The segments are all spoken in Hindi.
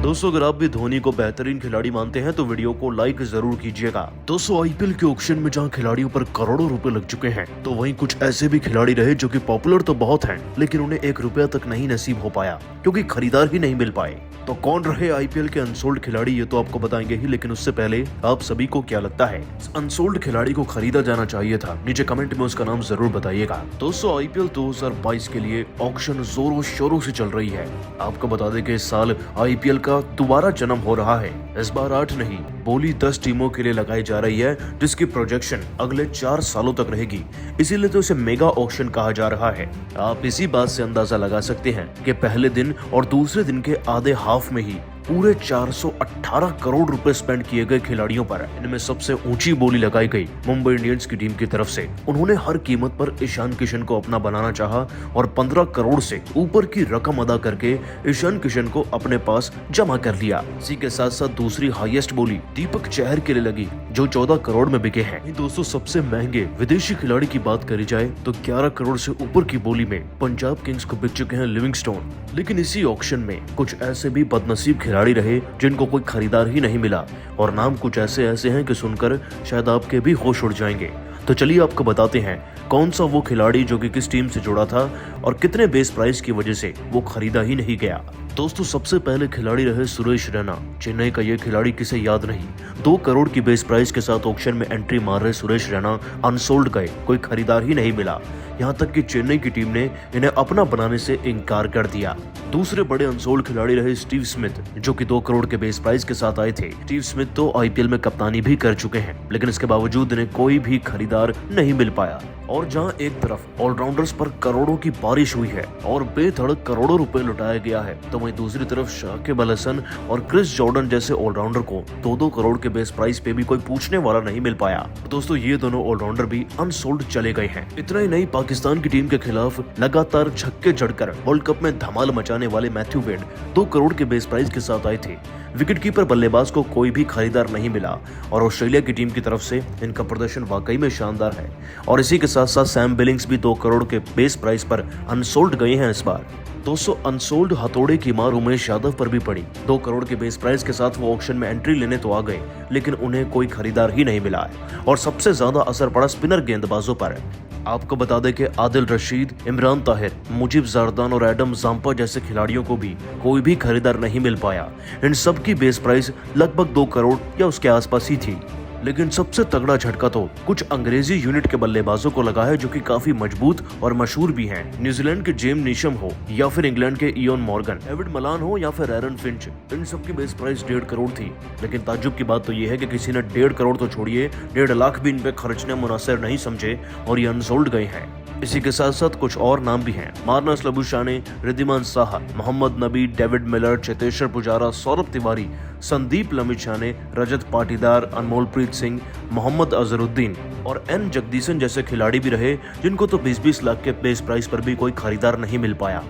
दोस्तों अगर आप भी धोनी को बेहतरीन खिलाड़ी मानते हैं तो वीडियो को लाइक जरूर कीजिएगा। दोस्तों आईपीएल के ऑक्शन में जहां खिलाड़ियों पर करोड़ों रुपए लग चुके हैं तो वहीं कुछ ऐसे भी खिलाड़ी रहे जो कि पॉपुलर तो बहुत हैं लेकिन उन्हें 1 रुपया तक नहीं नसीब हो पाया क्योंकि खरीदार ही नहीं मिल पाए। तो कौन रहे आईपीएल के अनसोल्ड खिलाड़ी ये तो आपको बताएंगे ही, लेकिन उससे पहले आप सभी को क्या लगता है अनसोल्ड खिलाड़ी को खरीदा जाना चाहिए था? नीचे कमेंट में उसका नाम जरूर बताइएगा। दोस्तों आईपीएल 2022 के लिए ऑक्शन जोरों शोरों से चल रही है। आपको बता दें कि इस साल आईपीएल का दोबारा जन्म हो रहा है। इस बार 8 नहीं बोली 10 टीमों के लिए लगाई जा रही है जिसकी प्रोजेक्शन अगले 4 सालों तक रहेगी, इसीलिए तो इसे मेगा ऑक्शन कहा जा रहा है। आप इसी बात से अंदाजा लगा सकते हैं कि पहले दिन और दूसरे दिन के आधे हाफ में ही पूरे 418 करोड़ रुपए स्पेंड किए गए खिलाड़ियों पर। इनमें सबसे ऊंची बोली लगाई गई मुंबई इंडियंस की टीम की तरफ से। उन्होंने हर कीमत पर ईशान किशन को अपना बनाना चाहा और 15 करोड़ से ऊपर की रकम अदा करके ईशान किशन को अपने पास जमा कर लिया। इसी के साथ साथ दूसरी हाईएस्ट बोली दीपक चहर के लिए लगी जो 14 करोड़ में बिके हैं। दोस्तों सबसे महंगे विदेशी खिलाड़ी की बात करी जाए तो 11 करोड़ से ऊपर की बोली में पंजाब किंग्स को बिक चुके हैं लिविंगस्टोन। लेकिन इसी ऑक्शन में कुछ ऐसे भी बदनसीब खिलाड़ी रहे जिनको कोई खरीदार ही नहीं मिला और नाम कुछ ऐसे ऐसे हैं कि सुनकर शायद आपके भी होश उड़ जाएंगे। तो चलिए आपको बताते हैं कौन सा वो खिलाड़ी जो कि किस टीम से जुड़ा था और कितने बेस प्राइस की वजह से वो खरीदा ही नहीं गया। दोस्तों सबसे पहले खिलाड़ी रहे सुरेश रैना। चेन्नई का ये खिलाड़ी किसे याद नहीं। 2 करोड़ की बेस प्राइस के साथ ऑक्शन में एंट्री मार रहे सुरेश रैना अनसोल्ड गए, कोई खरीदार ही नहीं मिला। यहाँ तक कि चेन्नई की टीम ने इन्हें अपना बनाने से इनकार कर दिया। दूसरे बड़े अनसोल्ड खिलाड़ी रहे स्टीव स्मिथ जो कि 2 करोड़ के बेस प्राइस के साथ आए थे। स्टीव स्मिथ तो आईपीएल में कप्तानी भी कर चुके हैं लेकिन इसके बावजूद इन्हें कोई भी खरीदार नहीं मिल पाया। और जहां एक तरफ ऑलराउंडर्स पर करोड़ों की बारिश हुई है और बेधड़क करोड़ों रुपए लुटाया गया है तो वहीं दूसरी तरफ शाकिब अल हसन और क्रिस जॉर्डन जैसे ऑलराउंडर को 2-2 करोड़ के बेस प्राइस पे भी कोई पूछने वाला नहीं मिल पाया। दोस्तों ये दोनों ऑलराउंडर भी अनसोल्ड चले गए हैं। इतना ही नहीं, पाकिस्तान की टीम के खिलाफ लगातार छक्के जड़कर वर्ल्ड कप में धमाल मचाने वाले मैथ्यू वेड 2 करोड़ के बेस प्राइस के साथ आए थे। विकेटकीपर बल्लेबाज को कोई भी खरीदार नहीं मिला और ऑस्ट्रेलिया की टीम की तरफ से इनका प्रदर्शन वाकई में शानदार है। और इसी के साथ साथ सैम बिलिंग्स भी 2 करोड़ के बेस प्राइस पर अनसोल्ड गए हैं इस बार। दोस्तों अनसोल्ड हथौड़े की मार उमेश यादव पर भी पड़ी। 2 करोड़ के बेस प्राइस के साथ वो ऑक्शन में एंट्री लेने तो आ गए लेकिन उन्हें कोई खरीदार ही नहीं मिला है। और सबसे ज्यादा असर पड़ा स्पिनर गेंदबाजों पर। आपको बता दें कि आदिल रशीद, इमरान ताहिर, मुजीब जरदान और एडम जाम्पा जैसे खिलाड़ियों को भी कोई भी खरीदार नहीं मिल पाया। इन सब की बेस प्राइस लगभग 2 करोड़ या उसके आसपास ही थी। लेकिन सबसे तगड़ा झटका तो कुछ अंग्रेजी यूनिट के बल्लेबाजों को लगा है जो कि काफी मजबूत और मशहूर भी हैं। न्यूजीलैंड के जेम नीशम हो या फिर इंग्लैंड के इयोन मॉर्गन, डेविड मलान हो या फिर एरन फिंच, इन सब की बेस प्राइस 1.5 करोड़ थी। लेकिन ताज्जुब की बात तो ये है कि किसी ने 1.5 करोड़ तो छोड़िए 1.5 लाख भी इन पे खर्चने मुनासिर नहीं समझे और ये अनसोल्ड गए हैं। इसी के साथ साथ कुछ और नाम भी हैं। मारनस लबुशाने, रिद्धिमान साहा, मोहम्मद नबी, डेविड मिलर, चेतेश्वर पुजारा, सौरभ तिवारी, संदीप लमिछाने, रजत पाटीदार, अनमोलप्रीत सिंह, मोहम्मद अजहरुद्दीन और एन जगदीशन जैसे खिलाड़ी भी रहे जिनको तो 20-20 लाख के बेस प्राइस पर भी कोई खरीदार नहीं मिल पाया।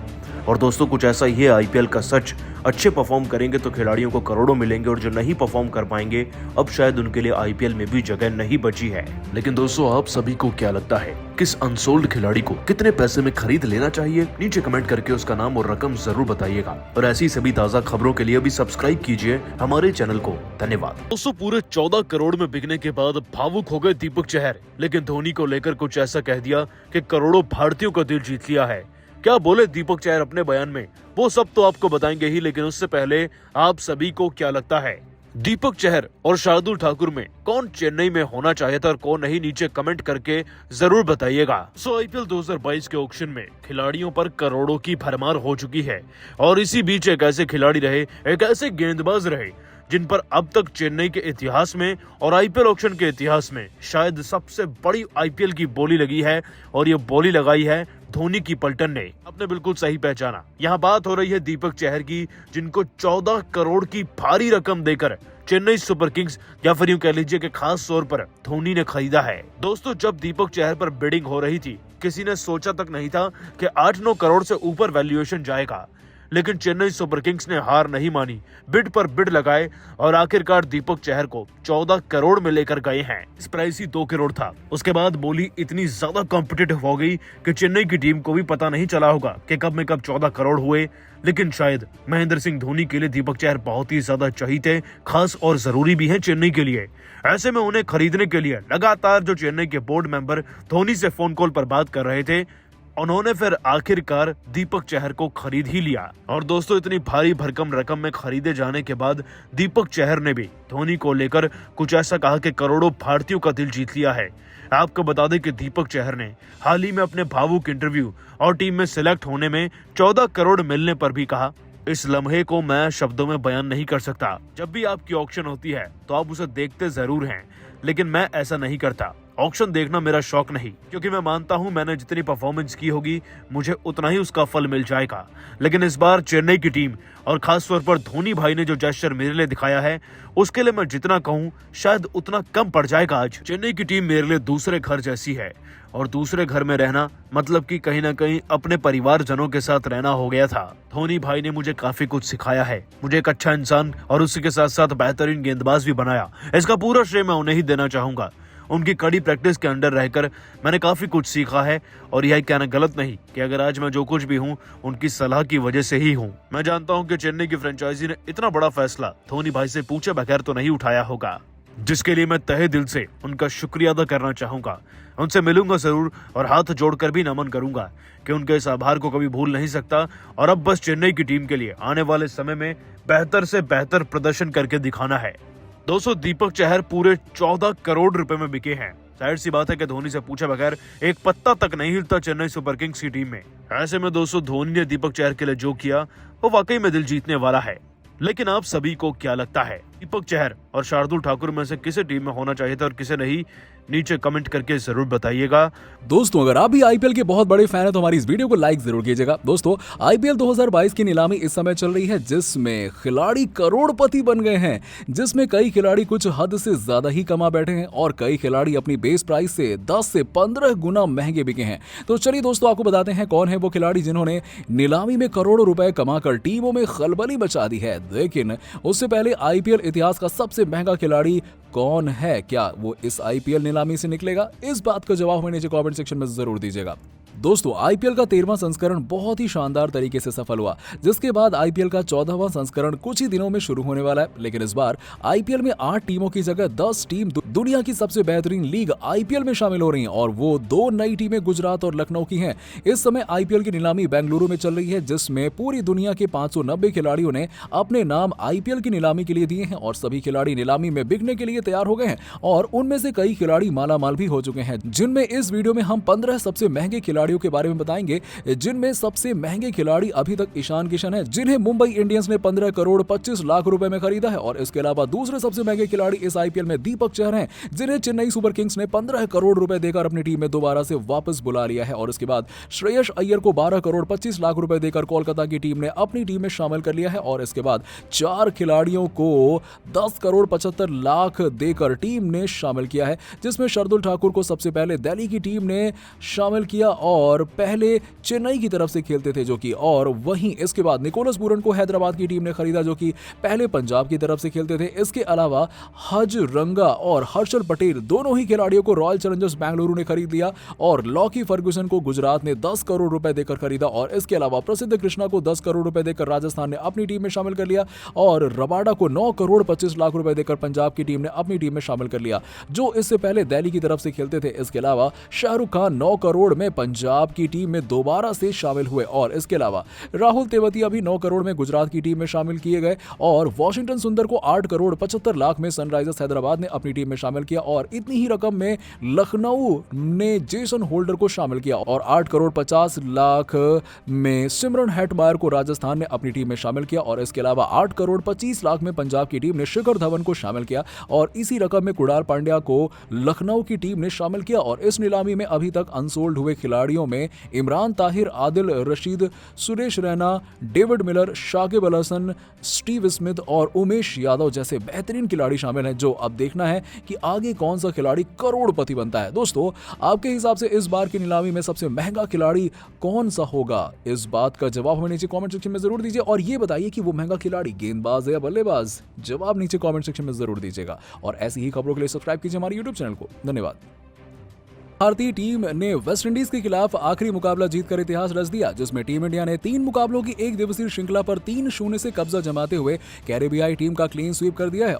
और दोस्तों कुछ ऐसा ही है आईपीएल का सच। अच्छे परफॉर्म करेंगे तो खिलाड़ियों को करोड़ों मिलेंगे और जो नहीं परफॉर्म कर पाएंगे अब शायद उनके लिए आईपीएल में भी जगह नहीं बची है। लेकिन दोस्तों आप सभी को क्या लगता है किस अनसोल्ड खिलाड़ी को कितने पैसे में खरीद लेना चाहिए? नीचे कमेंट करके उसका नाम और रकम जरूर बताइएगा। और ऐसी सभी ताजा खबरों के लिए भी सब्सक्राइब कीजिए हमारे चैनल को। धन्यवाद। दोस्तों पूरे 14 करोड़ में बिकने के बाद भावुक हो गए दीपक चहर, लेकिन धोनी को लेकर कुछ ऐसा कह दिया कि करोड़ों भारतीयों का दिल जीत लिया है। क्या बोले दीपक चहर अपने बयान में, वो सब तो आपको बताएंगे ही, लेकिन उससे पहले आप सभी को क्या लगता है दीपक चहर और शार्दुल ठाकुर में कौन चेन्नई में होना चाहिए था और कौन नहीं? नीचे कमेंट करके जरूर बताइएगा। आईपीएल 2022 के ऑक्शन में खिलाड़ियों पर करोड़ों की भरमार हो चुकी है और इसी बीच एक ऐसे खिलाड़ी रहे, एक ऐसे गेंदबाज रहे जिन पर अब तक चेन्नई के इतिहास में और आईपीएल ऑक्शन के इतिहास में शायद सबसे बड़ी आईपीएल की बोली लगी है और ये बोली लगाई है धोनी की पलटन ने। आपने बिल्कुल सही पहचाना, यहाँ बात हो रही है दीपक चहर की जिनको 14 करोड़ की भारी रकम देकर चेन्नई सुपर किंग्स या फिर यूं कह लीजिए कि खास तौर पर धोनी ने खरीदा है। दोस्तों जब दीपक चहर पर बिडिंग हो रही थी किसी ने सोचा तक नहीं था कि 8-9 करोड़ से ऊपर वैल्यूएशन जाएगा। लेकिन चेन्नई सुपर किंग्स ने हार नहीं मानी, बिड पर बिड लगाए और आखिरकार दीपक चहर को 14 करोड़ में लेकर गए हैं। इस प्राइस ही 2 करोड़ था। उसके बाद बोली इतनी ज्यादा कॉम्पिटिटिव हो गई कि चेन्नई की टीम को भी पता नहीं चला होगा कि कब में कब 14 करोड़ हुए। लेकिन शायद महेंद्र सिंह धोनी के लिए दीपक चहर बहुत ही ज्यादा चहीते, खास और जरूरी भी हैं चेन्नई के लिए। ऐसे में उन्हें खरीदने के लिए लगातार जो चेन्नई के बोर्ड मेंबर धोनी से फोन कॉल पर बात कर रहे थे, उन्होंने फिर आखिरकार दीपक चहर को खरीद ही लिया। और दोस्तों, इतनी भारी भरकम रकम में खरीदे जाने के बाद दीपक चहर ने भी धोनी को लेकर कुछ ऐसा कहा कि करोड़ों भारतीयों का दिल जीत लिया है। आपको बता दें कि दीपक चहर ने हाल ही में अपने भावुक इंटरव्यू और टीम में सिलेक्ट होने में 14 करोड़ मिलने पर भी कहा, इस लम्हे को मैं शब्दों में बयान नहीं कर सकता। जब भी आपकी ऑक्शन होती है तो आप उसे देखते जरूर हैं, लेकिन मैं ऐसा नहीं करता। ऑक्शन देखना मेरा शौक नहीं, क्योंकि मैं मानता हूं मैंने जितनी परफॉर्मेंस की होगी मुझे उतना ही उसका फल मिल जाएगा। लेकिन इस बार चेन्नई की टीम और खास तौर पर धोनी भाई ने जो जेस्चर मेरे लिए दिखाया है, उसके लिए मैं जितना कहूं शायद उतना कम पड़ जाएगा। आज चेन्नई की टीम मेरे लिए दूसरे घर जैसी है, और दूसरे घर में रहना मतलब कि कहीं ना कहीं अपने परिवारजनों के साथ रहना हो गया था। धोनी भाई ने मुझे काफी कुछ सिखाया है, मुझे एक अच्छा इंसान और उसी के साथ साथ बेहतरीन गेंदबाज भी बनाया। इसका पूरा श्रेय मैं उन्हें ही देना चाहूंगा। उनकी कड़ी प्रैक्टिस के अंडर रहकर मैंने काफी कुछ सीखा है, और यह कहना गलत नहीं कि अगर आज मैं जो कुछ भी हूं उनकी सलाह की वजह से ही हूं। मैं जानता हूं कि चेन्नई की फ्रेंचाइजी ने इतना बड़ा फैसला धोनी भाई से पूछे बगैर तो नहीं उठाया होगा, जिसके लिए मैं तहे दिल से उनका शुक्रिया अदा करना चाहूंगा। उनसे मिलूंगा जरूर और हाथ जोड़कर भी नमन करूंगा कि उनके इस आभार को कभी भूल नहीं सकता। और अब बस चेन्नई की टीम के लिए आने वाले समय में बेहतर से बेहतर प्रदर्शन करके दिखाना है। दोस्तों, दीपक चहर पूरे 14 करोड़ रुपए में बिके हैं। जाहिर सी बात है कि धोनी से पूछे बगैर एक पत्ता तक नहीं हिलता चेन्नई सुपर किंग्स की टीम में। ऐसे में दोस्तों, धोनी ने दीपक चहर के लिए जो किया वो वाकई में दिल जीतने वाला है। लेकिन आप सभी को क्या लगता है, दीपक चहर और शार्दुल ठाकुर में से किसे टीम में होना चाहिए था और किसे नहीं? नीचे कमेंट करके जरूर बताइएगा। दोस्तों, अगर आप भी आईपीएल के बहुत बड़े फैन हैं तो हमारी इस वीडियो को लाइक जरूर कीजिएगा। दोस्तों, आईपीएल 2022 की नीलामी इस समय चल रही है, जिसमें खिलाड़ी करोड़पति बन गए हैं, जिसमें कई खिलाड़ी कुछ हद से ज्यादा ही कमा बैठे हैं और कई खिलाड़ी अपनी बेस प्राइस से 10 से 15 गुना महंगे बिके हैं। तो चलिए दोस्तों, आपको बताते हैं कौन है वो खिलाड़ी जिन्होंने नीलामी में करोड़ों रुपए कमाकर टीमों में खलबली मचा दी है। लेकिन उससे पहले आईपीएल इतिहास का सबसे महंगा खिलाड़ी कौन है? क्या वो इस आईपीएल नीलामी से निकलेगा? इस बात का जवाब हमें नीचे कमेंट सेक्शन में जरूर दीजिएगा। दोस्तों, आईपीएल का 13वां संस्करण बहुत ही शानदार तरीके से सफल हुआ, जिसके बाद आईपीएल का 14वां संस्करण कुछ ही दिनों में शुरू होने वाला है। लेकिन इस बार आईपीएल में 8 टीमों की जगह 10 टीम दुनिया की सबसे बेहतरीन लीग आईपीएल में शामिल हो रही हैं, और वो 2 नई टीमें गुजरात और लखनऊ की हैं। इस समय आईपीएल की नीलामी बेंगलुरु में चल रही है, जिसमें पूरी दुनिया के 590 खिलाड़ियों ने अपने नाम आईपीएल की नीलामी के लिए दिए हैं, और सभी खिलाड़ी नीलामी में बिकने के लिए तैयार हो गए हैं, और उनमें से कई खिलाड़ी मालामाल भी हो चुके हैं, जिनमें इस वीडियो में हम 15 सबसे महंगे खिलाड़ियों के बारे में बताएंगे। जिनमें सबसे महंगे खिलाड़ी अभी तक ईशान किशन है, जिन्हें मुंबई इंडियंस ने 15 करोड़ 25 लाख रुपए में खरीदा है, और इसके अलावा दूसरे सबसे महंगे खिलाड़ी इस आईपीएल में दीपक चहर हैं, जिन्हें चेन्नई सुपर किंग्स ने 15 करोड़ रुपए देकर अपनी टीम में दोबारा से वापस बुला लिया है, और इसके बाद श्रेयस अय्यर को 12 करोड़ 25 लाख रुपए देकर कोलकाता की टीम ने अपनी टीम में शामिल कर लिया है, और इसके बाद 4 खिलाड़ियों को 10 करोड़ 75 लाख देकर टीम ने शामिल किया है, जिसमें शार्दुल ठाकुर को सबसे पहले दिल्ली की टीम ने शामिल किया और पहले चेन्नई की तरफ से खेलते थे जो कि, और वहीं इसके बाद निकोलस पूरन को हैदराबाद की टीम ने खरीदा जो कि पहले पंजाब की तरफ से खेलते थे। इसके अलावा हजरंगा और हर्षल पटेल दोनों ही खिलाड़ियों को रॉयल चैलेंजर्स बेंगलुरु ने खरीद लिया, और लॉकी फर्गुसन को गुजरात ने 10 करोड़ रुपए देकर खरीदा, और इसके अलावा प्रसिद्ध कृष्णा को 10 करोड़ रुपए देकर राजस्थान ने अपनी टीम में शामिल कर लिया, और रबाडा को 9 करोड़ 25 लाख रुपए देकर पंजाब की टीम ने अपनी टीम में शामिल कर लिया, जो इससे पहले दिल्ली की तरफ से खेलते थे। इसके अलावा शाहरुख खान 9 करोड़ में पंजाब की टीम में दोबारा से शामिल हुए, और इसके अलावा राहुल तेवतिया भी 9 करोड़ में गुजरात की टीम में शामिल किए गए, और वॉशिंगटन सुंदर को 8 करोड़ 75 लाख में सनराइजर्स हैदराबाद ने अपनी टीम में शामिल किया, और इतनी ही रकम में लखनऊ ने जेसन होल्डर को शामिल किया, और 8 करोड़ 50 लाख में सिमरन हेटमायर को राजस्थान ने अपनी टीम में शामिल किया, और इसके अलावा 8 करोड़ 25 लाख में पंजाब की टीम ने शिखर धवन को शामिल किया, और इसी रकम में कुणाल पांड्या को लखनऊ की टीम ने शामिल किया। और इस नीलामी में अभी तक अनसोल्ड हुए खिलाड़ियों खिलाड़ियों में Imran Tahir, Adil Rashid, Suresh Raina, David Miller, Shakib Al Hasan, Steve Smith और उमेश यादव जैसे बेहतरीन खिलाड़ी शामिल हैं, जो अब देखना है कि आगे कौन सा खिलाड़ी करोड़पति बनता है। दोस्तों, आपके हिसाब से इस बार की नीलामी में सबसे महंगा खिलाड़ी कौन सा होगा? इस बात का जवाब हमें नीचे कमेंट सेक्शन में जरूर दीजिए और ये बताइए कि वो महंगा खिलाड़ी गेंदबाज है या बल्लेबाज? जवाब नीचे कमेंट सेक्शन में जरूर दीजिएगा और ऐसी ही खबरों के लिए सब्सक्राइब कीजिए हमारे YouTube चैनल को। धन्यवाद। भारतीय टीम ने वेस्टइंडीज के खिलाफ आखिरी मुकाबला जीतकर इतिहास रच दिया, जिसमें टीम इंडिया ने 3 मुकाबलों की एक दिवसीय श्रृंखला पर 3-0 से कब्जा जमाते हुए कैरेबियाई टीम का क्लीन स्वीप कर दिया है